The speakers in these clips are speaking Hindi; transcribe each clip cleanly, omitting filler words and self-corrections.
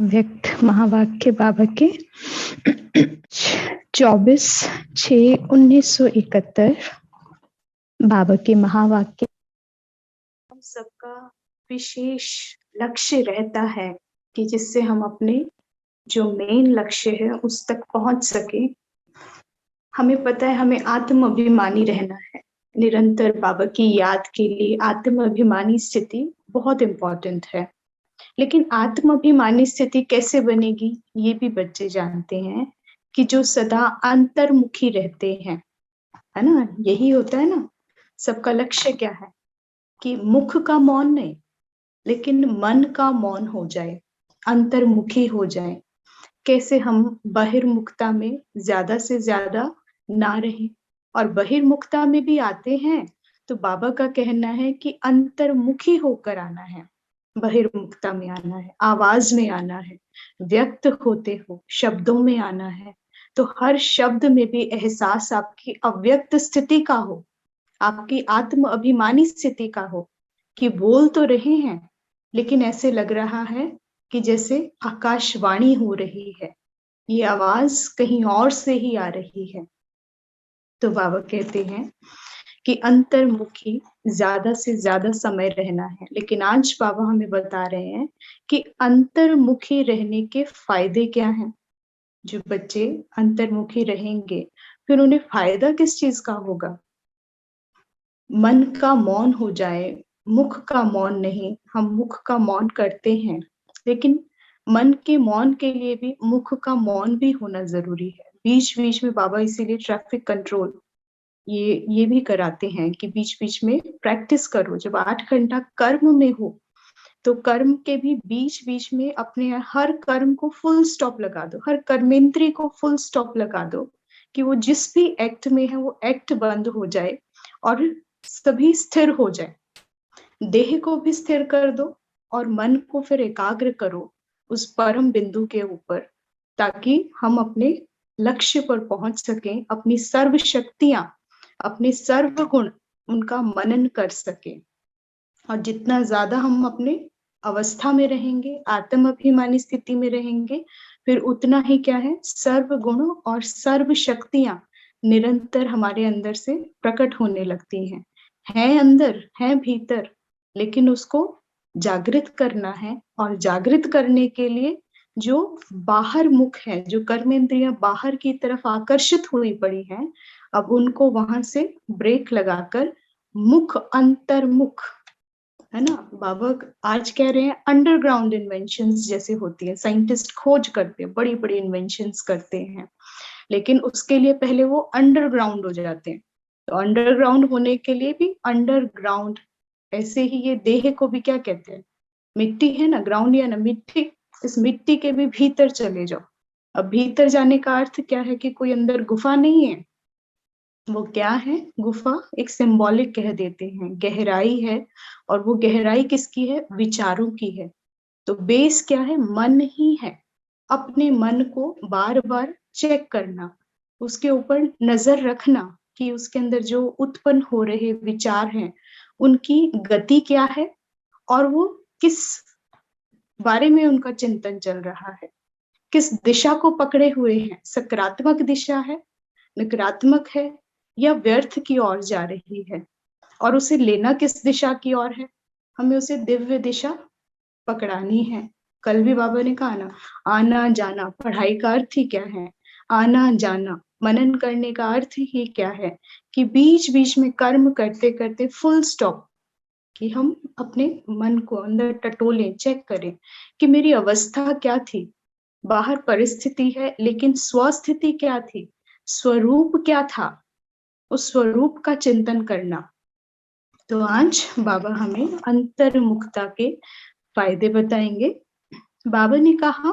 अव्यक्त महावाक्य बाबा के 24/6/1971 बाबा के महावाक्य। हम सबका विशेष लक्ष्य रहता है कि जिससे हम अपने जो मेन लक्ष्य है उस तक पहुंच सके। हमें पता है हमें आत्म अभिमानी रहना है। निरंतर बाबा की याद के लिए आत्म अभिमानी स्थिति बहुत इंपॉर्टेंट है। लेकिन आत्म अभिमानी स्थिति कैसे बनेगी ये भी बच्चे जानते हैं कि जो सदा अंतर्मुखी रहते हैं, है ना, यही होता है ना। सबका लक्ष्य क्या है कि मुख का मौन नहीं लेकिन मन का मौन हो जाए, अंतर्मुखी हो जाए। कैसे हम बहिर्मुखता में ज्यादा से ज्यादा ना रहें, और बहिर्मुखता में भी आते हैं तो बाबा का कहना है कि अंतर्मुखी होकर आना है। बहिर्मुखता में आना है, आवाज में आना है, व्यक्त होते हो शब्दों में आना है। तो हर शब्द में भी एहसास आपकी अव्यक्त स्थिति का हो, आपकी आत्म अभिमानी स्थिति का हो कि बोल तो रहे हैं लेकिन ऐसे लग रहा है कि जैसे आकाशवाणी हो रही है, ये आवाज कहीं और से ही आ रही है। तो बाबा कहते हैं कि अंतर्मुखी ज्यादा से ज्यादा समय रहना है। लेकिन आज बाबा हमें बता रहे हैं कि अंतर्मुखी रहने के फायदे क्या हैं। जो बच्चे अंतर्मुखी रहेंगे फिर उन्हें फायदा किस चीज का होगा। मन का मौन हो जाए, मुख का मौन नहीं। हम मुख का मौन करते हैं लेकिन मन के मौन के लिए भी मुख का मौन भी होना जरूरी है। बीच बीच में बाबा इसीलिए ट्रैफिक कंट्रोल ये भी कराते हैं कि बीच बीच में प्रैक्टिस करो। जब 8 घंटा कर्म में हो तो कर्म के भी बीच बीच में अपने हर कर्म को फुल स्टॉप लगा दो, हर कर्मेंद्री को फुल स्टॉप लगा दो कि वो जिस भी एक्ट में है वो एक्ट बंद हो जाए और सभी स्थिर हो जाए। देह को भी स्थिर कर दो और मन को फिर एकाग्र करो उस परम बिंदु के ऊपर, ताकि हम अपने लक्ष्य पर पहुंच सकें। अपनी सर्व शक्तियां, अपने सर्व गुण, उनका मनन कर सके। और जितना ज्यादा हम अपने अवस्था में रहेंगे, आत्म अभिमानी स्थिति में रहेंगे, फिर उतना ही क्या है, सर्व गुण और सर्व शक्तियां निरंतर हमारे अंदर से प्रकट होने लगती हैं। है अंदर, है भीतर, लेकिन उसको जागृत करना है। और जागृत करने के लिए जो बाहर मुख है, जो कर्मेंद्रियां बाहर की तरफ आकर्षित हुई पड़ी हैं, अब उनको वहां से ब्रेक लगाकर मुख अंतर्मुख, है ना। बाबा आज कह रहे हैं अंडरग्राउंड इन्वेंशंस जैसे होती है, साइंटिस्ट खोज करते हैं, बड़ी बड़ी इन्वेंशंस करते हैं, लेकिन उसके लिए पहले वो अंडरग्राउंड हो जाते हैं। तो अंडरग्राउंड होने के लिए भी अंडरग्राउंड, ऐसे ही ये देह को भी क्या कहते हैं, मिट्टी है ना, ग्राउंड या ना मिट्टी, इस मिट्टी के भी भीतर चले जाओ। अब भीतर जाने का अर्थ क्या है कि कोई अंदर गुफा नहीं है। वो क्या है, गुफा एक सिंबॉलिक कह देते हैं, गहराई है। और वो गहराई किसकी है, विचारों की है। तो बेस क्या है, मन ही है। अपने मन को बार बार चेक करना, उसके ऊपर नजर रखना कि उसके अंदर जो उत्पन्न हो रहे विचार हैं उनकी गति क्या है और वो किस बारे में उनका चिंतन चल रहा है, किस दिशा को पकड़े हुए हैं। सकारात्मक दिशा है, नकारात्मक है, या व्यर्थ की ओर जा रही है। और उसे लेना किस दिशा की ओर है, हमें उसे दिव्य दिशा पकड़ानी है। कल भी बाबा ने कहा ना, आना जाना, पढ़ाई का अर्थ ही क्या है, आना जाना। मनन करने का अर्थ ही क्या है कि बीच बीच में कर्म करते करते फुल स्टॉप, कि हम अपने मन को अंदर टटोलें, चेक करें कि मेरी अवस्था क्या थी। बाहर परिस्थिति है लेकिन स्वस्थिति क्या थी, स्वरूप क्या था, उस स्वरूप का चिंतन करना। तो आज बाबा हमें अंतर्मुखता के फायदे बताएंगे। बाबा ने कहा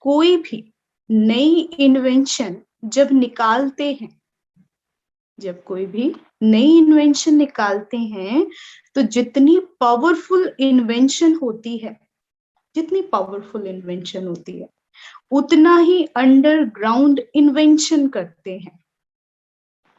कोई भी नई इन्वेंशन जब निकालते हैं, जब कोई भी नई इन्वेंशन निकालते हैं तो जितनी पावरफुल इन्वेंशन होती है, जितनी पावरफुल इन्वेंशन होती है उतना ही अंडरग्राउंड इन्वेंशन करते हैं,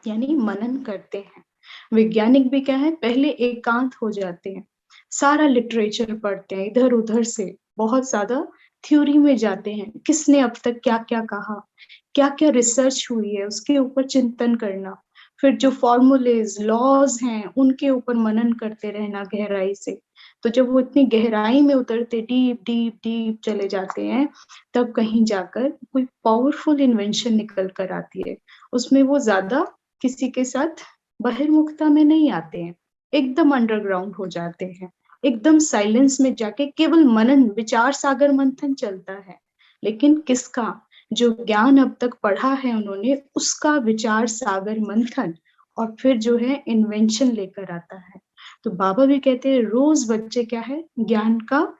यानी मनन करते हैं। वैज्ञानिक भी क्या है, पहले एकांत हो जाते हैं, सारा लिटरेचर पढ़ते हैं, इधर उधर से बहुत ज्यादा थ्योरी में जाते हैं, किसने अब तक क्या-क्या कहा, क्या-क्या रिसर्च हुई है, उसके ऊपर चिंतन करना। फिर जो फ़ॉर्मूलेज़, लॉज़ हैं, उनके ऊपर मनन करते रहना गहराई से। तो जब वो इतनी गहराई में उतरते डीप, डीप, डीप चले जाते हैं, तब कहीं जाकर कोई पावरफुल इन्वेंशन निकल कर आती है। उसमें वो ज़्यादा किसी के साथ बहिर्मुखता में नहीं आते हैं, एकदम अंडरग्राउंड हो जाते हैं। एकदम साइलेंस में जाके केवल मनन, विचार सागर मंथन चलता है। लेकिन किसका? जो ज्ञान अब तक पढ़ा है उन्होंने, उसका विचार सागर मंथन और फिर जो है इन्वेंशन लेकर आता है। तो बाबा भी कहते हैं रोज़ बच्चे क्या है ज्ञान का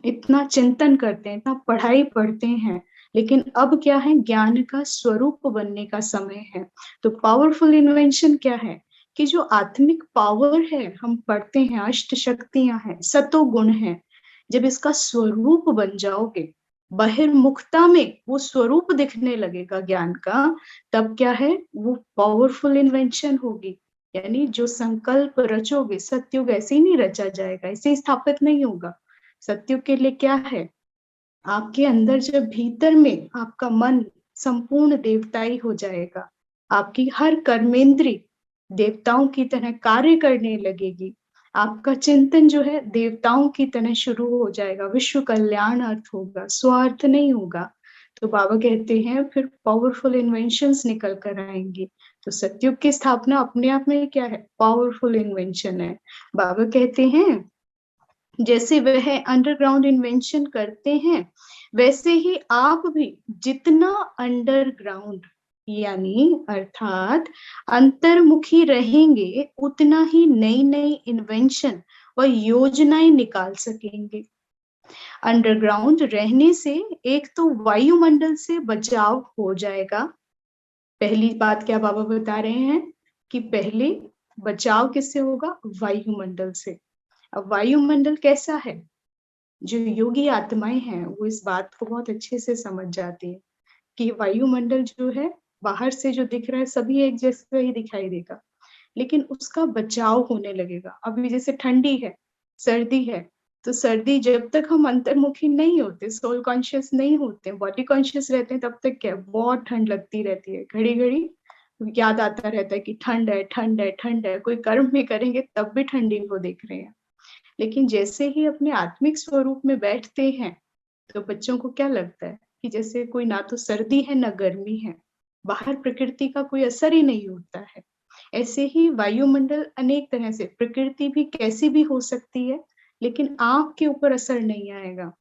इतना चिंतन करते हैं, इतना पढ़ाई पढ़ते हैं, लेकिन अब क्या है ज्ञान का स्वरूप बनने का समय है। तो पावरफुल इन्वेंशन क्या है कि जो आत्मिक पावर है, हम पढ़ते हैं अष्ट शक्तियाँ हैं, सतो गुण हैं, जब इसका स्वरूप बन जाओगे, बहिर्मुखता में वो स्वरूप दिखने लगेगा ज्ञान का, तब क्या है वो पावरफुल इन्वेंशन होगी। यानी जो संकल्प रचोगे, सत्युग ऐसे ही नहीं रचा जाएगा, ऐसे ही स्थापित नहीं होगा। सत्युग के लिए क्या है? आपके अंदर जब भीतर में आपका मन संपूर्ण देवताई हो जाएगा, आपकी हर कर्मेंद्री देवताओं की तरह कार्य करने लगेगी, आपका चिंतन जो है देवताओं की तरह शुरू हो जाएगा, विश्व कल्याण अर्थ होगा, स्वार्थ नहीं होगा। तो बाबा कहते हैं फिर पावरफुल इन्वेंशंस निकल कर आएंगी। तो सतयुग की स्थापना अपने आप में क्या है? पावरफुल इन्वेंशन है। बाबा कहते हैं जैसे वह अंडरग्राउंड इन्वेंशन करते हैं, वैसे ही आप भी जितना अंडरग्राउंड यानी अर्थात अंतर्मुखी रहेंगे, उतना ही नई-नई इन्वेंशन और योजनाएं निकाल सकेंगे। अंडरग्राउंड रहने से एक तो वायुमंडल से बचाव हो जाएगा। पहली बात क्या बाबा बता रहे हैं कि पहले बचाव किससे होगा? वायुमंडल से। अब वायुमंडल कैसा है? जो योगी आत्माएं हैं वो इस बात को बहुत अच्छे से समझ जाती है कि वायुमंडल जो है बाहर से जो दिख रहा है सभी एक जैसा ही दिखाई देगा, लेकिन उसका बचाव होने लगेगा। अभी जैसे ठंडी है, सर्दी है, तो सर्दी जब तक हम अंतर्मुखी नहीं होते, सोल कॉन्शियस नहीं होते, बॉडी कॉन्शियस रहते हैं, तब तक क्या बहुत ठंड लगती रहती है। घड़ी घड़ी याद आता रहता है कि ठंड है, ठंड है, ठंड है। कोई कर्म भी करेंगे तब भी ठंडी को देख रहे हैं। लेकिन जैसे ही अपने आत्मिक स्वरूप में बैठते हैं, तो बच्चों को क्या लगता है कि जैसे कोई ना तो सर्दी है ना गर्मी है, बाहर प्रकृति का कोई असर ही नहीं होता है। ऐसे ही वायुमंडल अनेक तरह से प्रकृति भी कैसी भी हो सकती है, लेकिन आँख के ऊपर असर नहीं आएगा।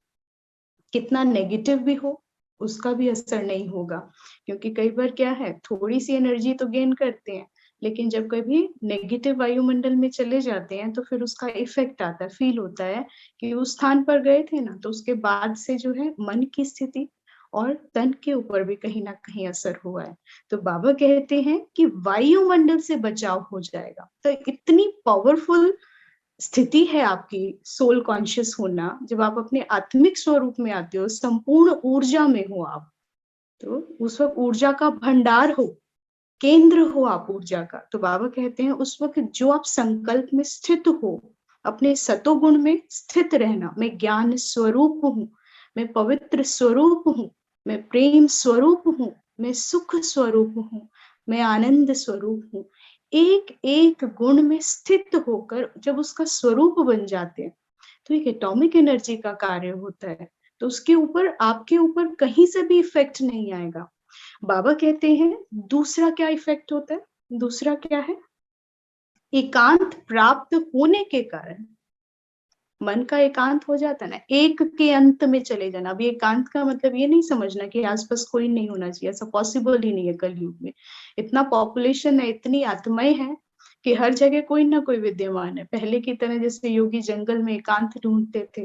कितना नेगेटिव भी हो, उसका भी असर नहीं होगा। क्योंकि कई बार क्या है, थोड़ी-सी एनर्जी तो गेन करते हैं, लेकिन जब कभी नेगेटिव वायुमंडल में चले जाते हैं, तो फिर उसका इफ़ेक्ट आता है, फ़ील होता है कि उस स्थान पर गए थे ना, तो उसके बाद से जो है मन की स्थिति और तन के ऊपर भी कहीं न कहीं असर हुआ है। तो बाबा कहते हैं कि वायुमंडल से बचाव हो जाएगा। तो इतनी पावरफुल स्थिति है आपकी सोल कॉन्शियस होना, जब आप अपने आत्मिक स्वरूप में आते हो, संपूर्ण ऊर्जा में हो आप, तो उस वक़्त ऊर्जा का भंडार हो, केंद्र हो आप ऊर्जा का। तो बाबा कहते हैं उस वक़्त जो आप संकल्प में स्थित हो, अपने सतोगुण में स्थित रहना, मैं ज्ञान स्वरूप हूँ, मैं पवित्र स्वरूप हूँ, मैं प्रेम स्वरूप हूँ, मैं सुख स्वरूप हूँ, मैं आनंद स्वरूप हूँ। एक-एक गुण में स्थित होकर जब उसका स्वरूप बन जाते हैं, तो एक एटॉमिक एनर्जी का कार्य होता है। तो उसके ऊपर आपके ऊपर कहीं से भी इफ़ेक्ट नहीं आएगा। बाबा कहते हैं दूसरा क्या इफ़ेक्ट होता है? दूसरा क्या है? एकांत प्राप्त होने के कारण मन का एकांत हो जाता है ना, एक के अंत में चले जाना। अभी एकांत का मतलब ये नहीं समझना कि आस-पास कोई नहीं होना चाहिए, ऐसा पॉसिबल ही नहीं है कलयुग में। इतना पॉपुलेशन है, इतनी आत्माएँ हैं कि हर जगह कोई ना कोई विद्यमान है। पहले की तरह जैसे योगी जंगल में एकांत ढूँढते थे,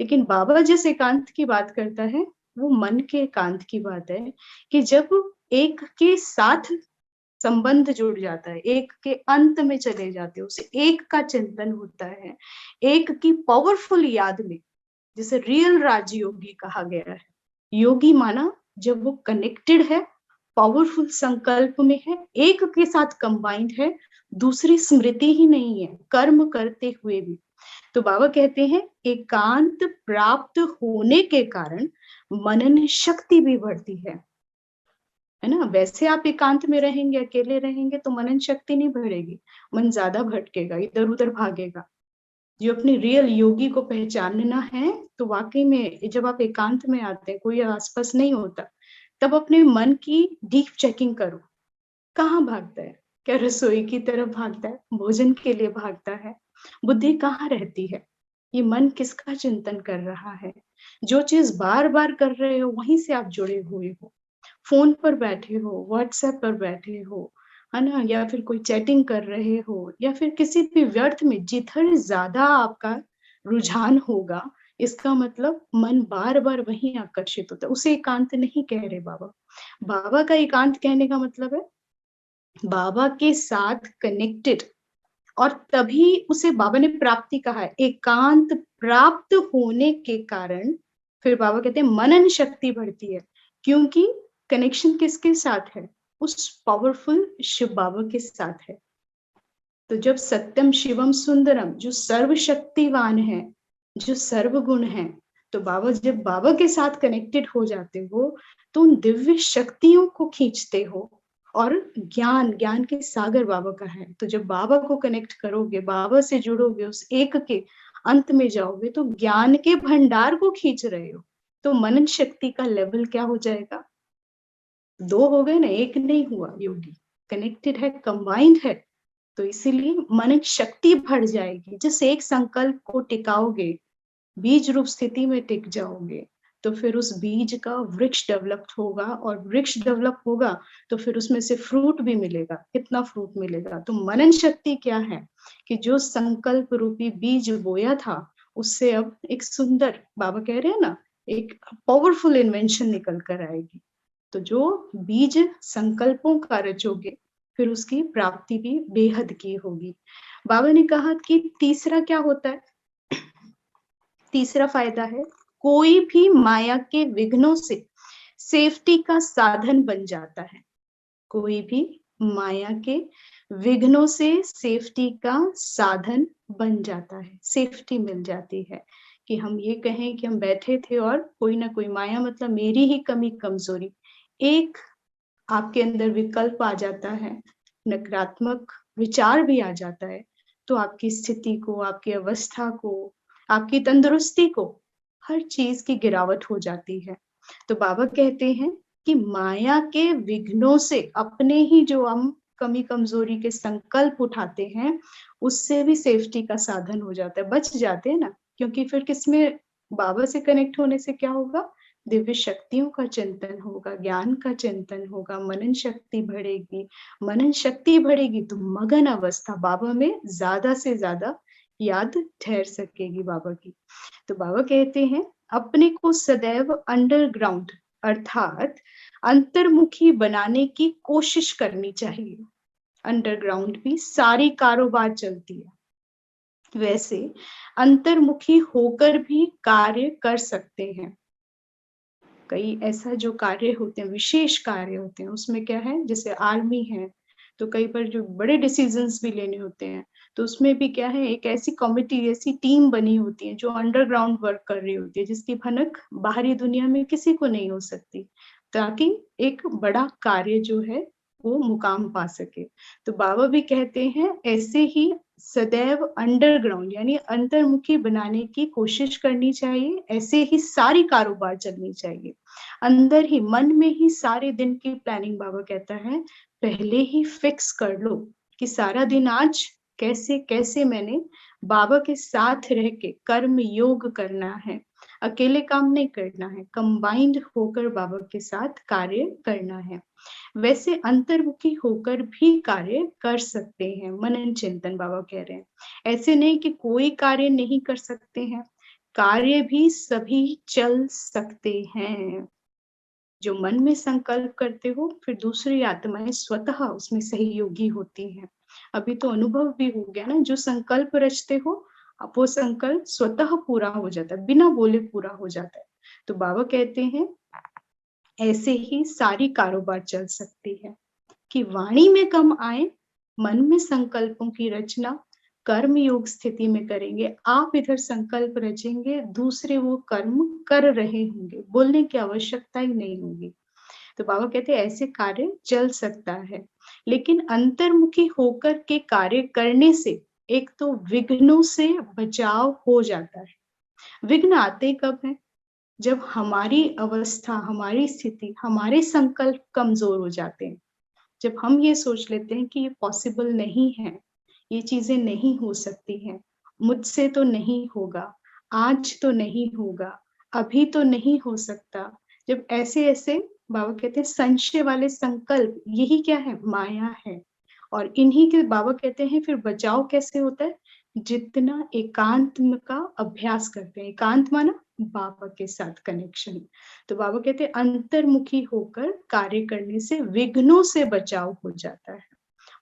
लेकिन बाबा जिस एकांत की बात करता है, वो मन के एकांत की बात है कि जब एक के साथ संबंध जुड़ जाता है, एक के अंत में चले जाते हो, उसे एक का चिंतन होता है, एक की पावरफुल याद में, जिसे रियल राजयोगी कहा गया है। योगी माना जब वो कनेक्टेड है, पावरफुल संकल्प में है, एक के साथ कंबाइंड है, दूसरी स्मृति ही नहीं है, कर्म करते हुए भी। तो बाबा कहते हैं एकांत प्राप्त होने के कारण मनन शक्ति भी बढ़ती है ना? वैसे आप एकांत में रहेंगे, अकेले रहेंगे तो मनन शक्ति नहीं बढ़ेगी, मन ज़्यादा भटकेगा, इधर-उधर भागेगा। जो अपने रियल योगी को पहचानना है, तो वाक़ई में जब आप एकांत में आते हैं, कोई आस-पास नहीं होता, तब अपने मन की डीप चेकिंग करो। कहाँ भागता है? क्या रसोई की तरफ भागता है? भोजन के लिए भागता है? बुद्धि कहाँ रहती है? ये मन किसका चिंतन कर रहा है? जो चीज़ बार-बार कर रहे हो, वहीं से आप जुड़े हुए हो। फ़ोन पर बैठे हो, व्हाट्सएप पर बैठे हो, है ना? या फिर कोई चैटिंग कर रहे हो या फिर किसी भी व्यर्थ में जिधर ज़्यादा आपका रुझान होगा, इसका मतलब मन बार-बार वहीं आकर्षित होता है। उसे एकांत नहीं कह रहे बाबा। बाबा का एकांत कहने का मतलब है बाबा के साथ कनेक्टेड और तभी उसे बाबा ने प्राप्ति कहा है। एकांत प्राप्त होने के कारण फिर बाबा कहते हैं मनन शक्ति बढ़ती है, क्योंकि कनेक्शन किसके साथ है? उस पावरफुल शिव बाबा के साथ है। तो जब सत्यम शिवम सुंदरम जो सर्वशक्तिवान है, जो सर्वगुण है, तो बाबा जब बाबा के साथ कनेक्टेड हो जाते हो, तो उन दिव्य शक्तियों को खींचते हो और ज्ञान के सागर बाबा का है। तो जब बाबा को कनेक्ट करोगे, बाबा से जुड़ोगे, उस एक के अंत में जाओगे, तो ज्ञान के भंडार को खींच रहे हो। तो मनन शक्ति का लेवल क्या हो जाएगा? 2 हो गए ना, 1 नहीं हुआ योगी। कनेक्टेड है, कंबाइंड है। तो इसीलिए मन शक्ति बढ़ जाएगी। जिस एक संकल्प को टिकाओगे, बीज रूप स्थिति में टिक जाओगे, तो फिर उस बीज का वृक्ष डेवलप होगा और वृक्ष डेवलप होगा, तो फिर उसमें से फ्रूट भी मिलेगा। कितना फ्रूट मिलेगा? तो मनन शक्ति क्या है कि जो संकल्प रूपी बीज बोया था, उससे अब एक सुंदर बाबा कह रहे हैं ना, एक पावरफुल इन्वेंशन निकल कर आएगी। तो जो बीज संकल्पों का रचोगे, फिर उसकी प्राप्ति भी बेहद की होगी। बाबा ने कहा कि तीसरा क्या होता है? तीसरा फायदा है, कोई भी माया के विघ्नों से सेफ्टी का साधन बन जाता है। कोई भी माया के विघ्नों से सेफ्टी का साधन बन जाता है, सेफ्टी मिल जाती है कि हम ये कहें कि हम बैठे थे और कोई ना कोई माया मतलब मेरी ही कमी कमजोरी एक आपके अंदर विकल्प आ जाता है, नकारात्मक विचार भी आ जाता है, तो आपकी स्थिति को, आपकी अवस्था को, आपकी तंदुरुस्ती को, हर चीज़ की गिरावट हो जाती है। तो बाबा कहते हैं कि माया के विघ्नों से अपने ही जो हम कमी-कमज़ोरी के संकल्प उठाते हैं, उससे भी सेफ्टी का साधन हो जाता है, बच जाते हैं ना, क्योंकि फिर किसमें बाबा से कनेक्ट होने से क्या होगा? दिव्य शक्तियों का चिंतन होगा, ज्ञान का चिंतन होगा, मनन शक्ति बढ़ेगी। मनन शक्ति बढ़ेगी तो मगन अवस्था बाबा में ज़्यादा से ज़्यादा याद ठहर सकेगी बाबा की। तो बाबा कहते हैं अपने को सदैव अंडरग्राउंड अर्थात अंतर्मुखी बनाने की कोशिश करनी चाहिए। अंडरग्राउंड भी सारी कारोबार चलती है। वैसे अंतर्मुखी होकर भी कार्य कर सकते हैं। कई ऐसा जो कार्य होते हैं, विशेष कार्य होते हैं, उसमें क्या है जैसे आर्मी है, तो कई बार जो बड़े डिसीजंस भी लेने होते हैं, तो उसमें भी क्या है एक ऐसी कमिटी, ऐसी टीम बनी होती है जो अंडरग्राउंड वर्क कर रही होती है, जिसकी भनक बाहरी दुनिया में किसी को नहीं हो सकती, ताकि एक बड़ा कार्य जो है वो मुकाम पा सके। तो बाबा भी कहते हैं ऐसे ही सदैव अंडरग्राउंड यानी अंतर्मुखी बनाने की कोशिश करनी चाहिए, ऐसे ही सारी कारोबार चलनी चाहिए। अंदर ही मन में ही सारे दिन की प्लानिंग बाबा कहता है पहले ही फिक्स कर लो कि सारा दिन आज कैसे-कैसे मैंने बाबा के साथ रह के कर्म योग करना है। अकेले काम नहीं करना है, कंबाइंड होकर बाबा के साथ कार्य करना है। वैसे अंतर्मुखी होकर भी कार्य कर सकते हैं, मनन चिंतन बाबा कह रहे हैं। ऐसे नहीं कि कोई कार्य नहीं कर सकते हैं, कार्य भी सभी चल सकते हैं। जो मन में संकल्प करते हो, फिर दूसरी आत्माएँ स्वतः उसमें सहयोगी होती हैं। अभी तो अनुभव भी हो गया ना, जो संकल्प रचते हो, अब वो संकल्प स्वतः पूरा हो जाता है, बिना बोले पूरा हो जाता है। तो बाबा कहते हैं, ऐसे ही सारी कारोबार चल सकती है, कि वाणी में कम आए, मन में संकल्पों की रचना, कर्म योग स्थिति में करेंगे। आप इधर संकल्प रचेंगे, दूसरे वो कर्म कर रहे होंगे, बोलने की आवश्यकता ही नहीं होगी। तो बाबा कहते हैं ऐसे कार्य चल सकता है, लेकिन अंतर्मुखी होकर के कार्य करने से एक तो विघ्नों से बचाव हो जाता है। विघ्न आते कब हैं? जब हमारी अवस्था, हमारी स्थिति, हमारे संकल्प कमजोर हो जाते हैं। जब हम ये सोच लेते हैं कि ये पॉसिबल नहीं है, ये चीजें नहीं हो सकती हैं, मुझसे तो नहीं होगा, आज तो नहीं होगा, अभी तो नहीं हो सकता। जब ऐसे-ऐसे बाबा कहते हैं संशय वाले संकल्प, यही क्या है? माया है। और इन्हीं के बाबा कहते हैं फिर बचाव कैसे होता है? जितना एकांत का अभ्यास करते हैं। एकांत माना बाबा के साथ कनेक्शन। तो बाबा कहते हैं अंतर्मुखी होकर कार्य करने से विघ्नों से बचाव हो जाता है।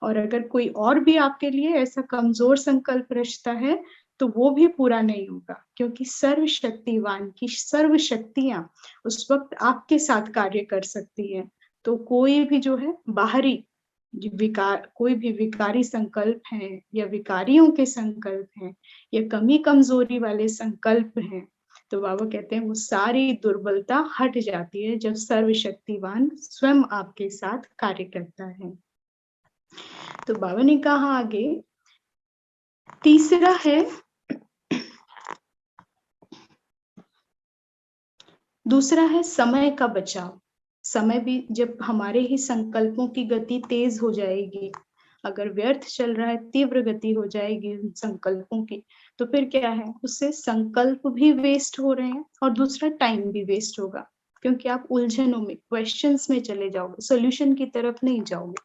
और अगर कोई और भी आपके लिए ऐसा कमजोर संकल्प रचता है, तो वो भी पूरा नहीं होगा, क्योंकि सर्वशक्तिवान की सर्व शक्तियाँ उस वक़्त आपके साथ कार्य कर सकती हैं। तो कोई भी जो है बाहरी कोई भी विकारी संकल्प हैं या विकारियों के संकल्प हैं या कमी-कमजोरी वाले संकल्प हैं, तो बाबा कहते हैं वो सारी दुर्बलता हट जाती है जब सर्वशक्तिवान स्वयं आपके साथ कार्य करता है। तो बाबा ने कहा आगे, तीसरा है दूसरा है समय का बचाव। समय भी जब हमारे ही संकल्पों की गति तेज हो जाएगी, अगर व्यर्थ चल रहा है, तीव्र गति हो जाएगी उन संकल्पों की, तो फिर क्या है, उससे संकल्प भी वेस्ट हो रहे हैं और दूसरा टाइम भी वेस्ट होगा, क्योंकि आप उलझनों में, क्वेश्चंस में चले जाओगे, सॉल्यूशन की तरफ नहीं जाओगे।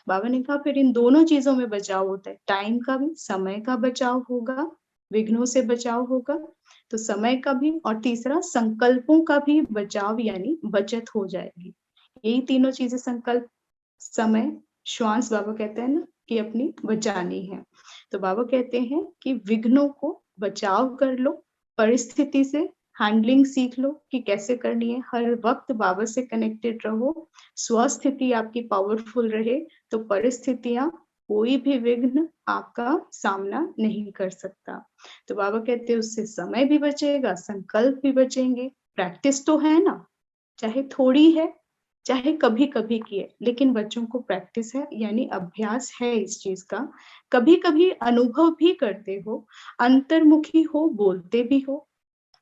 बाबा ने कहा फिर इन दोनों चीजों में बचाव होता है, टाइम का भी, समय का बचाव होगा, विघ्नों से बचाव होगा, तो समय का भी, और तीसरा संकल्पों का भी बचाव यानी बचत हो जाएगी। यही तीनों चीजें संकल्प, समय, श्वास बाबा कहते हैं ना कि अपनी बचानी है। तो बाबा कहते हैं कि विघ्नों को बचाव कर लो, परिस्थिति से हैंडलिंग सीख लो कि कैसे करनी है, हर वक्त बाबा से कनेक्टेड रहो, स्वस्थिति आपकी पावरफुल रहे, तो परिस्थितियां, कोई भी विघ्न आपका सामना नहीं कर सकता। तो बाबा कहते हैं उससे समय भी बचेगा, संकल्प भी बचेंगे, प्रैक्टिस तो है ना, चाहे थोड़ी है, चाहे कभी-कभी की है, लेकिन बच्चों को प्रैक्टिस है, यानी अभ्यास है इस चीज का। कभी-कभी अनुभव भी करते हो, अंतर्मुखी हो, बोलते भी हो,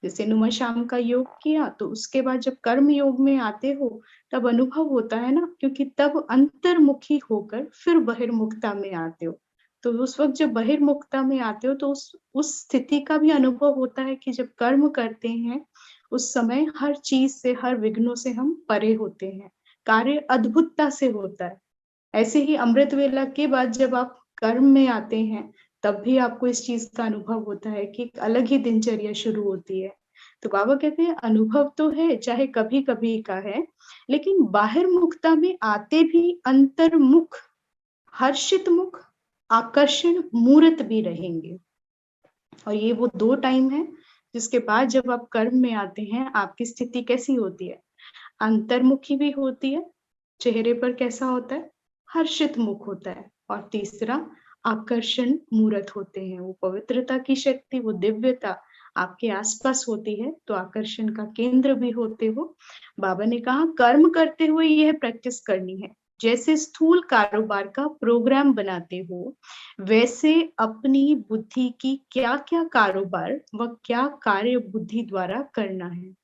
जैसे नुमा शाम का योग किया, तो उसके बाद जब कर्म योग में आते हो, तब अनुभव होता है ना, क्योंकि तब अंतर्मुखी होकर फिर बहिर्मुखता में आते हो। तो उस वक़्त जब बहिर्मुखता में आते हो, तो उस स्थिति का भी अनुभव होता है कि जब कर्म करते हैं, उस समय हर चीज़ से, हर विघ्नों से हम परे होते हैं। कार्य अद्भुतता से होता है। ऐसे ही अमृत वेला के बाद जब आप कर्म में आते हैं, तब भी आपको इस चीज़ का अनुभव होता है कि एक अलग ही दिनचर्या शुरू होती है। तो बाबा कहते हैं अनुभव तो है, चाहे कभी-कभी का है, लेकिन बाहिर्मुखता में आते भी अंतर्मुख, हर्षित मुख, आकर्षण मूर्त भी रहेंगे। और ये वो 2 टाइम है, जिसके बाद जब आप कर्म में आते हैं, आपकी स्थिति कैसी होती है? अंतर्मुखी भी होती है, चेहरे पर कैसा होता है? हर्षित मुख होता है, और तीसरा आकर्षण मूर्त होते हैं, वो पवित्रता की शक्ति, वो दिव्यता आपके आसपास होती है, तो आकर्षण का केंद्र भी होते हो। बाबा ने कहा कर्म करते हुए यह प्रैक्टिस करनी है, जैसे स्थूल कारोबार का प्रोग्राम बनाते हो, वैसे अपनी बुद्धि की क्या-क्या कारोबार व क्या कार्य बुद्धि द्वारा करना है।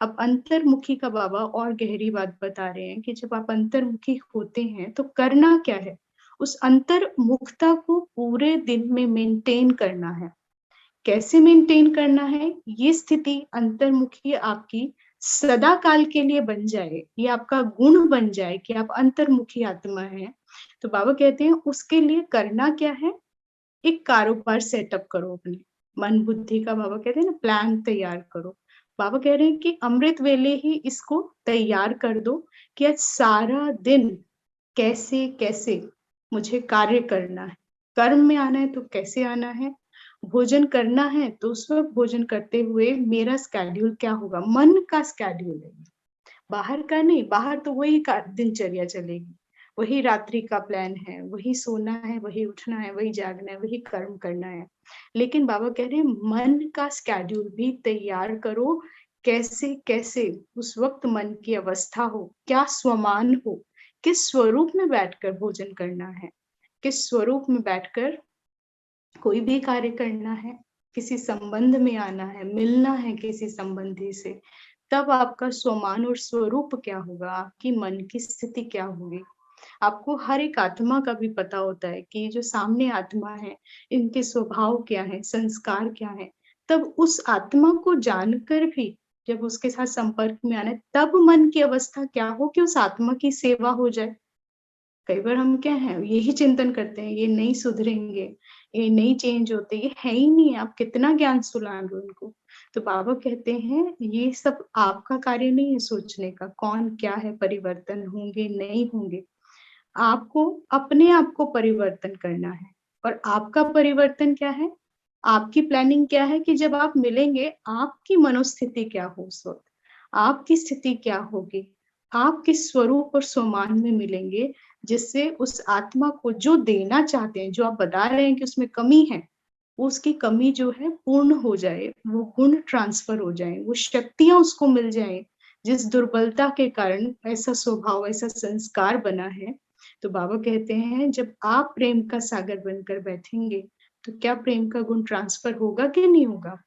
अब अंतर्मुखी का बाबा और गहरी बात बता रहे हैं कि जब आप अंतर्मुखी होते हैं तो करना क्या है? उस अंतर्मुखता को पूरे दिन में मेंटेन करना है। कैसे मेंटेन करना है? ये स्थिति अंतर्मुखी आपकी सदा काल के लिए बन जाए, ये आपका गुण बन जाए कि आप अंतर्मुखी आत्मा हैं। तो बाबा कहते हैं उसके लिए करना क्या है? एक कारोबार सेटअप करो अपने, मन बुद्धि का बाबा कहते हैं ना प्लान तैयार करो। बाबा कह रहे हैं कि अमृत वेले ही इसको तैयार कर दो कि आज सारा दिन कैसे-कैसे मुझे कार्य करना है। कर्म में आना है तो कैसे आना है, भोजन करना है तो उस वक़्त भोजन करते हुए मेरा शेड्यूल क्या होगा, मन का शेड्यूल है। बाहर का नहीं, बाहर तो वही का दिनचर्या चलेगी। वही रात्रि का प्लान है, वही सोना है, वही उठना है, वही जागना है, वही कर्म करना है। लेकिन बाबा कह रहे हैं मन का शेड्यूल भी तैयार करो, कैसे-कैसे उस वक़्त मन की अवस्था हो, क्या स्वमान हो, किस स्वरूप में बैठकर भोजन करना है, किस स्वरूप में बैठकर कोई भी कार्य करना है, किसी संबंध में आना है, मिलना है किसी संबंधी से, तब आपका स्वमान और स्वरूप क्या होगा, आपकी मन की स्थिति क्या होगी। आपको हर एक आत्मा का भी पता होता है कि जो सामने आत्मा है, इनके स्वभाव क्या है, संस्कार क्या है। तब उस आत्मा को जानकर भी जब उसके साथ संपर्क में आना है, तब मन की अवस्था क्या हो कि उस आत्मा की सेवा हो जाए। कई बार हम क्या है, यही चिंतन करते हैं, ये नहीं सुधरेंगे, ये नहीं चेंज होते, ये है ही नहीं, आप कितना ज्ञान सुना लो उनको। तो बाबा कहते हैं, ये सब आपका कार्य नहीं है सोचने का, कौन क्या है, परिवर्तन होंगे, नहीं होंगे। आपको अपने आप को परिवर्तन करना है और आपका परिवर्तन क्या है? आपकी प्लानिंग क्या है कि जब आप मिलेंगे, आपकी मनोस्थिति क्या हो उस वक़्त? आपकी स्थिति क्या होगी? आप किस स्वरूप और स्वमान में मिलेंगे, जिससे उस आत्मा को जो देना चाहते हैं, जो आप बता रहे हैं कि उसमें कमी है, उसकी कमी जो है पूर्ण हो जाए, वो गुण ट्रांसफ़र हो जाएँ, वो शक्तियाँ उसको मिल जाएँ, जिस दुर्बलता के कारण ऐसा स्वभाव, ऐसा संस्कार बना है। तो बाबा कहते हैं जब आप प्रेम का सागर बनकर बैठेंगे, तो क्या प्रेम का गुण ट्रांसफ़र होगा कि नहीं होगा?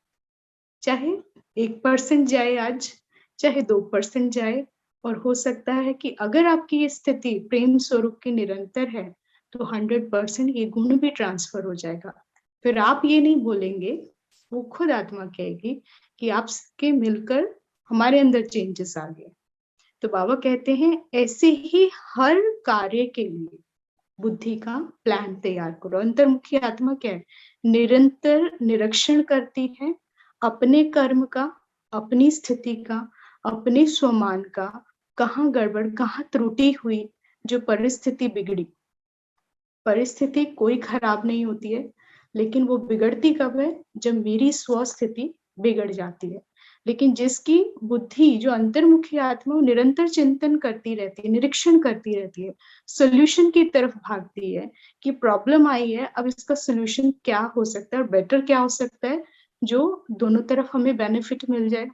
चाहे 1% जाए आज, चाहे 2% जाए और हो सकता है कि अगर आपकी ये स्थिति प्रेम स्वरूप की निरंतर है, तो 100% ये गुण भी ट्रांसफ़र हो जाएगा। फिर आप ये नहीं बोलेंगे, वो खुद आत्मा कहेगी कि आपके मिलकर हमारे अंदर चेंजेस आ गए। तो बाबा कहते हैं ऐसे ही हर कार्य के लिए बुद्धि का प्लान तैयार करो। अंतर्मुखी आत्मा क्या है? निरंतर निरीक्षण करती है अपने कर्म का, अपनी स्थिति का, अपने स्वमान का, कहाँ गड़बड़, कहाँ त्रुटि हुई, जो परिस्थिति बिगड़ी। परिस्थिति कोई खराब नहीं होती है, लेकिन वो बिगड़ती कब है? जब मेरी स्वस्थिति बिगड़ जाती है। लेकिन जिसकी बुद्धि जो अंतर्मुखी आत्मा वो निरंतर चिंतन करती रहती है, निरीक्षण करती रहती है, सॉल्यूशन की तरफ भागती है कि प्रॉब्लम आई है, अब इसका सॉल्यूशन क्या हो सकता है और बेटर क्या हो सकता है, जो दोनों तरफ हमें बेनिफिट मिल जाए।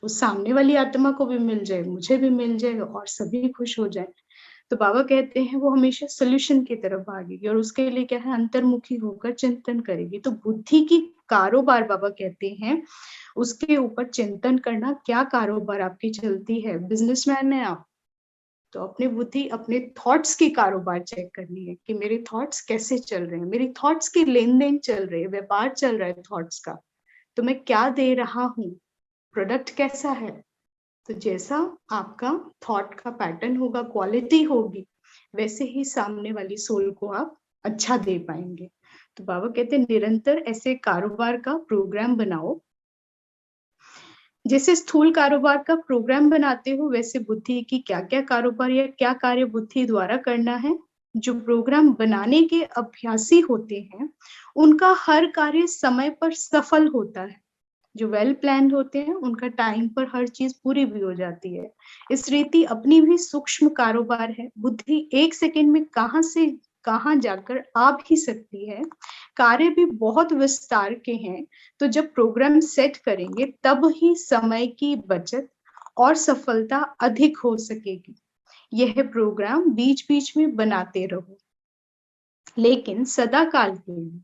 उस सामने वाली आत्मा को भी मिल जाए, मुझे भी मिल जाए और सभी खुश हो जाएँ। तो बाबा कहते हैं वो हमेशा सॉल्यूशन की तरफ भागेगी और उसके लिए क्या है अंतर्मुखी होकर चिंतन करेगी। तो बुद्धि की कारोबार बाबा कहते हैं, उसके ऊपर चिंतन करना क्या कारोबार आपकी चलती है, बिज़नेसमैन हैं आप, तो अपनी बुद्धि, अपने थॉट्स की कारोबार चेक करनी है कि मेरे थॉट्स कैसे चल रहे हैं, मेरी थॉट्स की लेन-देन चल रही है, व्यापार चल रहा है थॉट्स का, तो मैं क्या दे रहा हूँ, प्रोडक्ट कैसा है? तो जैसा आपका थॉट का पैटर्न होगा, क्वालिटी होगी, वैसे ही सामने वाली सोल को आप अच्छा दे पाएँगे। तो बाबा कहते हैं निरंतर ऐसे कारोबार का प्रोग्राम बनाओ। जैसे स्थूल कारोबार का प्रोग्राम बनाते हो, वैसे बुद्धि की क्या-क्या कारोबार या क्या कार्य बुद्धि द्वारा करना है। जो प्रोग्राम बनाने के अभ्यासी होते हैं, उनका हर कार्य समय पर सफल होता है। जो वेल प्लान्ड होते हैं, उनका टाइम पर हर चीज़ पूरी भी हो जाती है। इस रीति अपनी भी सूक्ष्म कारोबार है। बुद्धि 1 सेकंड में कहाँ से कहाँ जाकर आ भी सकती है। कार्य भी बहुत विस्तार के हैं, तो जब प्रोग्राम सेट करेंगे, तब ही समय की बचत और सफलता अधिक हो सकेगी। यह प्रोग्राम बीच-बीच में बनाते रहो, लेकिन सदा काल के लिए।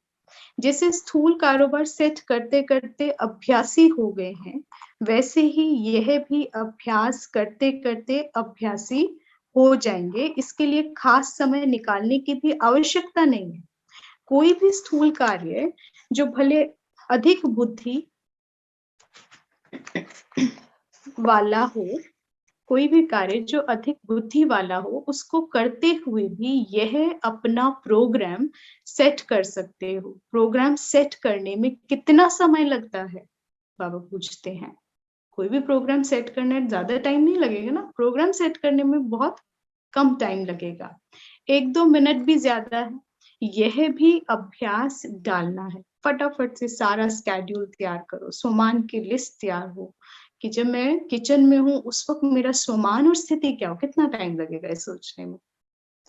जैसे स्थूल कारोबार सेट करते-करते अभ्यासी हो गए हैं, वैसे ही यह भी अभ्यास करते-करते अभ्यासी हो जाएँगे। इसके लिए खास समय निकालने की भी आवश्यकता नहीं है। कोई भी स्थूल कार्य जो भले अधिक बुद्धि वाला हो, कोई भी कार्य जो अधिक बुद्धि वाला हो, उसको करते हुए भी यह अपना प्रोग्राम सेट कर सकते हो। प्रोग्राम सेट करने में कितना समय लगता है? बाबा पूछते हैं। कोई भी प्रोग्राम सेट करने में ज़्यादा टाइम नहीं लगेगा ना, प्रोग्राम सेट करने में बहुत कम टाइम लगेगा। 1-2 मिनट भी ज़्यादा है। यह भी अभ्यास डालना है। फटाफट से सारा शेड्यूल तैयार करो, सामान की लिस्ट तैयार हो, कि जब मैं किचन में हूँ, उस वक़्त मेरा सामान और स्थिति क्या हो, कितना टाइम लगेगा ये सोचने में।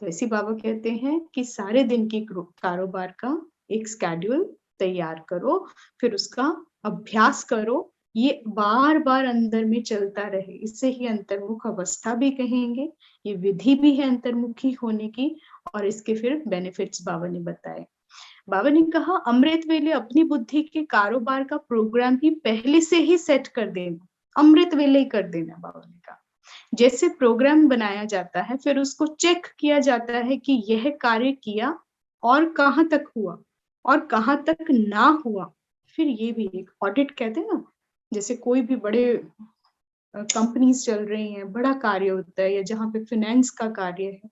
तो ऐसे बाबा कहते हैं कि सारे दिन की कारोबार का एक शेड्यूल तैयार करो, फिर उसका अभ्यास करो, ये बार-बार अंदर में चलता रहे। इसे ही अंतर्मुख अवस्था भी कहेंगे, ये विधि भी है अंतर्मुखी होने की और इसके फिर बेनिफिट्स बाबा ने बताए। बाबा ने कहा अमृत वेले अपनी बुद्धि के कारोबार का प्रोग्राम ही पहले से ही सेट कर देना, अमृत वेले ही कर देना बाबा ने कहा। जैसे प्रोग्राम बनाया जाता है, फिर उसको चेक किया जाता है कि यह कार्य किया और कहाँ तक हुआ और कहाँ तक ना हुआ। फिर ये भी एक ऑडिट कहते हैं ना, जैसे कोई भी बड़े कंपनीज चल रही हैं, बड़ा कार्य होता है या जहाँ पे फाइनेंस का कार्य है,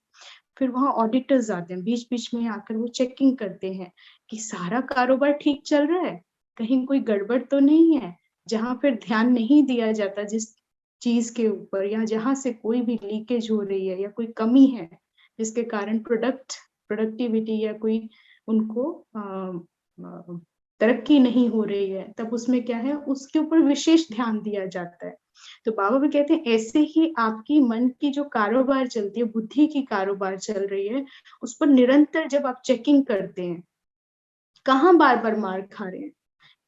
फिर वहाँ ऑडिटर्स आते हैं, बीच-बीच में आकर वो चेकिंग करते हैं कि सारा कारोबार ठीक चल रहा है, कहीं कोई गड़बड़ तो नहीं है, जहाँ फिर ध्यान नहीं दिया जाता जिस चीज़ के ऊपर या जहाँ से कोई भी लीकेज हो रही है या कोई कमी है, जिसके कारण प्रोडक्टिविटी या कोई उनको तरक्की नहीं हो रही है, तब उसमें क्या है, उसके ऊपर विशेष ध्यान दिया जाता है। तो बाबा भी कहते हैं ऐसे ही आपकी मन की जो कारोबार चलती है, बुद्धि की कारोबार चल रही है, उस पर निरंतर जब आप चेकिंग करते हैं, कहाँ बार-बार मार खा रहे हैं,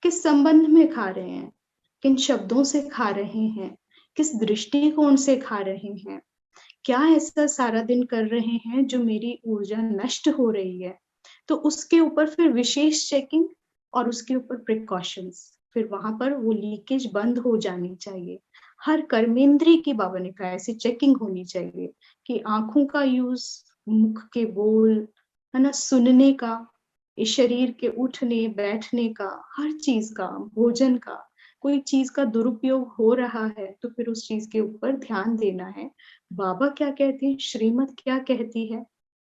किस संबंध में खा रहे हैं, किन शब्दों से खा रहे हैं, किस दृष्टिकोण से खा रहे हैं, क्या ऐसा सारा दिन कर रहे हैं जो मेरी ऊर्जा नष्ट हो रही है, तो उसके ऊपर फिर विशेष चेकिंग और उसके ऊपर प्रिकॉशंस, फिर वहां पर वो लीकेज बंद हो जानी चाहिए। हर कर्मेंद्रिय की बाबा ने कहा ऐसी चेकिंग होनी चाहिए कि आंखों का यूज, मुख के बोल, है ना, सुनने का, इस शरीर के उठने बैठने का, हर चीज का, भोजन का, कोई चीज का दुरुपयोग हो रहा है तो फिर उस चीज के ऊपर ध्यान देना है। बाबा क्या कहते हैं, श्रीमत क्या कहती है,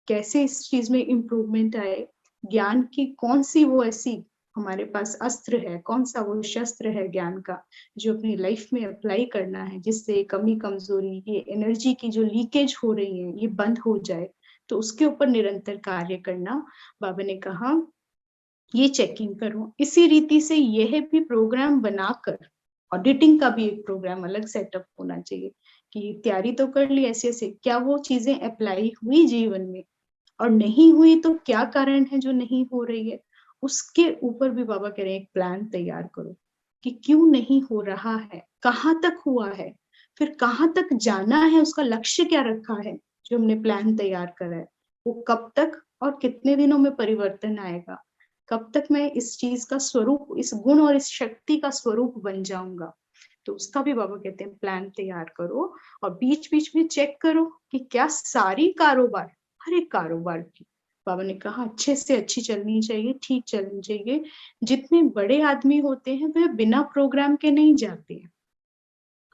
कैसे इस चीज में इम्प्रूवमेंट आए, ज्ञान की कौन सी वो ऐसी हमारे पास अस्त्र है, कौन सा वो शस्त्र है ज्ञान का जो अपनी लाइफ में अप्लाई करना है, जिससे कमी कमजोरी, ये एनर्जी की जो लीकेज हो रही है ये बंद हो जाए, तो उसके ऊपर निरंतर कार्य करना। बाबा ने कहा ये चेकिंग करो। इसी रीति से यह भी प्रोग्राम बनाकर ऑडिटिंग का भी एक प्रोग्राम अलग सेटअप होना चाहिए कि तैयारी तो कर ली ऐसे ऐसे, क्या वो चीजें अप्लाई हुई जीवन में और नहीं हुई तो क्या कारण है जो नहीं हो रही है, उसके ऊपर भी बाबा कह रहे हैं एक प्लान तैयार करो कि क्यों नहीं हो रहा है, कहाँ तक हुआ है, फिर कहाँ तक जाना है, उसका लक्ष्य क्या रखा है जो हमने प्लान तैयार करा है, वो कब तक और कितने दिनों में परिवर्तन आएगा, कब तक मैं इस चीज का स्वरूप, इस गुण और इस शक्ति का स्वरूप बन जाऊंगा। तो उसका भी बाबा कहते हैं प्लान तैयार करो और बीच बीच में चेक करो कि क्या सारी कारोबार, हर एक कारोबार की, बाबा ने कहा अच्छे से अच्छी चलनी चाहिए, ठीक चलनी चाहिए। जितने बड़े आदमी होते हैं वह बिना प्रोग्राम के नहीं जाते हैं।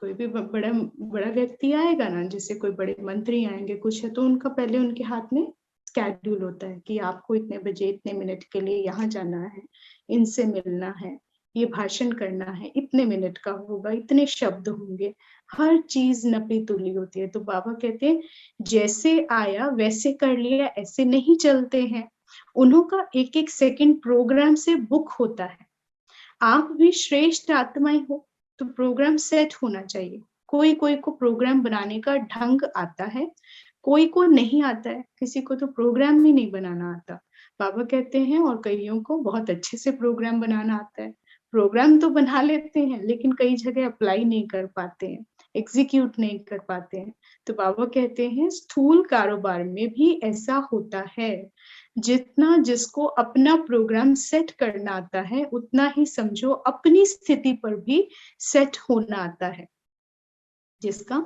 कोई भी बड़ा बड़ा व्यक्ति आएगा ना, जैसे कोई बड़े मंत्री आएंगे कुछ है, तो उनका पहले उनके हाथ में स्केड्यूल होता है कि आपको इतने बजे इतने मिनट के लिए यहाँ जाना है, इनसे मिलना है, ये भाषण करना है, इतने मिनट का होगा, इतने शब्द होंगे, हर चीज नपी तुली होती है। तो बाबा कहते हैं जैसे आया वैसे कर लिया, ऐसे नहीं चलते हैं। उन्हों का एक एक सेकंड प्रोग्राम से बुक होता है। आप भी श्रेष्ठ आत्माएं हो तो प्रोग्राम सेट होना चाहिए। कोई कोई को प्रोग्राम बनाने का ढंग आता है, कोई को नहीं आता है, किसी को तो प्रोग्राम ही नहीं बनाना आता। बाबा कहते हैं और कईयों को बहुत अच्छे से प्रोग्राम बनाना आता है। प्रोग्राम तो बना लेते हैं लेकिन कई जगह अप्लाई नहीं कर पाते हैं, एग्जीक्यूट नहीं कर पाते हैं। तो बाबा कहते हैं स्थूल कारोबार में भी ऐसा होता है, जितना जिसको अपना प्रोग्राम सेट करना आता है उतना ही समझो अपनी स्थिति पर भी सेट होना आता है। जिसका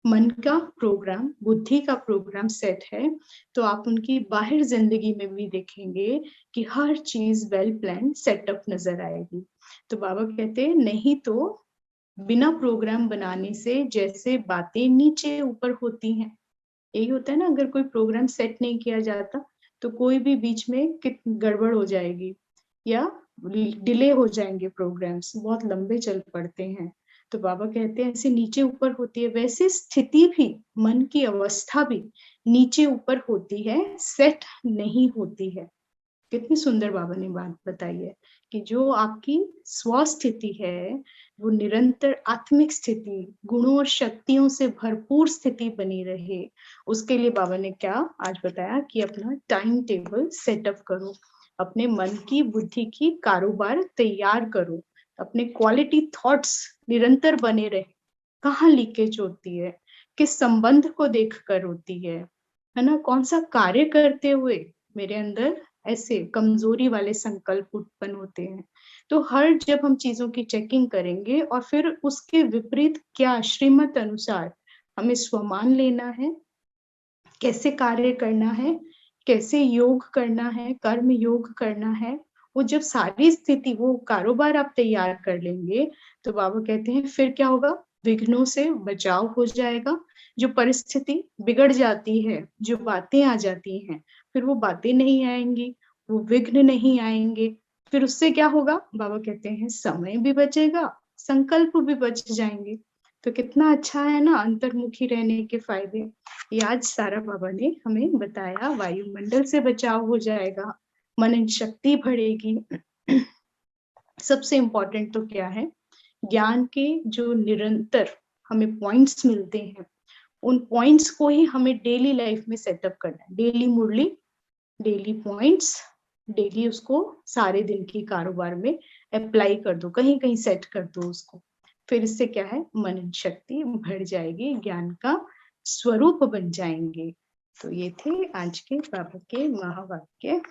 मन का प्रोग्राम, बुद्धि का प्रोग्राम सेट है, तो आप उनकी बाहर जिंदगी में भी देखेंगे कि हर चीज वेल प्लान सेटअप नजर आएगी। तो बाबा कहते हैं नहीं तो बिना प्रोग्राम बनाने से जैसे बातें नीचे ऊपर होती हैं, यही होता है ना, अगर कोई प्रोग्राम सेट नहीं किया जाता तो कोई भी बीच में गड़बड़ हो जाएगी या डिले हो जाएंगे, प्रोग्राम्स बहुत लंबे चल पड़ते हैं। तो बाबा कहते हैं ऐसे नीचे ऊपर होती है, वैसे स्थिति भी, मन की अवस्था भी नीचे ऊपर होती है, सेट नहीं होती है। कितनी सुंदर बाबा ने बात बताई है कि जो आपकी स्वस्थिति है, वो निरंतर आत्मिक स्थिति, गुणों और शक्तियों से भरपूर स्थिति बनी रहे, उसके लिए बाबा ने क्या आज बताया कि अपना टाइम टेबल सेटअप करो, अपने मन की, बुद्धि की कारोबार तैयार करो, अपने क्वालिटी थॉट्स निरंतर बने रहे। कहाँ लीकेज होती है, किस संबंध को देखकर होती है ना? कौन-सा कार्य करते हुए मेरे अंदर ऐसे कमज़ोरी वाले संकल्प उत्पन्न होते हैं। तो हर जब हम चीज़ों की चेकिंग करेंगे और फिर उसके विपरीत क्या श्रीमत अनुसार हमें स्वमान लेना है, कैसे कार्य करना है, कैसे योग करना है, कर्म योग करना है, वो जब सारी स्थिति वो कारोबार आप तैयार कर लेंगे, तो बाबा कहते हैं फिर क्या होगा? विघ्नों से बचाव हो जाएगा। जो परिस्थिति बिगड़ जाती है, जो बातें आ जाती हैं, फिर वो बातें नहीं आएँगी, वो विघ्न नहीं आएँगे। फिर उससे क्या होगा? बाबा कहते हैं समय भी बचेगा, संकल्प भी बच जाएँगे। तो कितना अच्छा है ना अंतर्मुखी रहने के फ़ायदे। ये आज सारा बाबा ने हमें बताया, वायुमंडल से बचाव हो जाएगा, मनन शक्ति बढ़ेगी। सबसे इम्पोर्टेंट तो क्या है, ज्ञान के जो निरंतर हमें पॉइंट्स मिलते हैं, उन पॉइंट्स को ही हमें डेली लाइफ में सेटअप करना है। डेली मुरली, डेली पॉइंट्स, डेली उसको सारे दिन की कारोबार में अप्लाई कर दो, कहीं-कहीं सेट कर दो उसको। फिर इससे क्या है, मनन शक्ति बढ़ जाएगी, ज्ञान का स्वरूप बन जाएँगे। तो ये थे आज के बाबा के महावाक्य।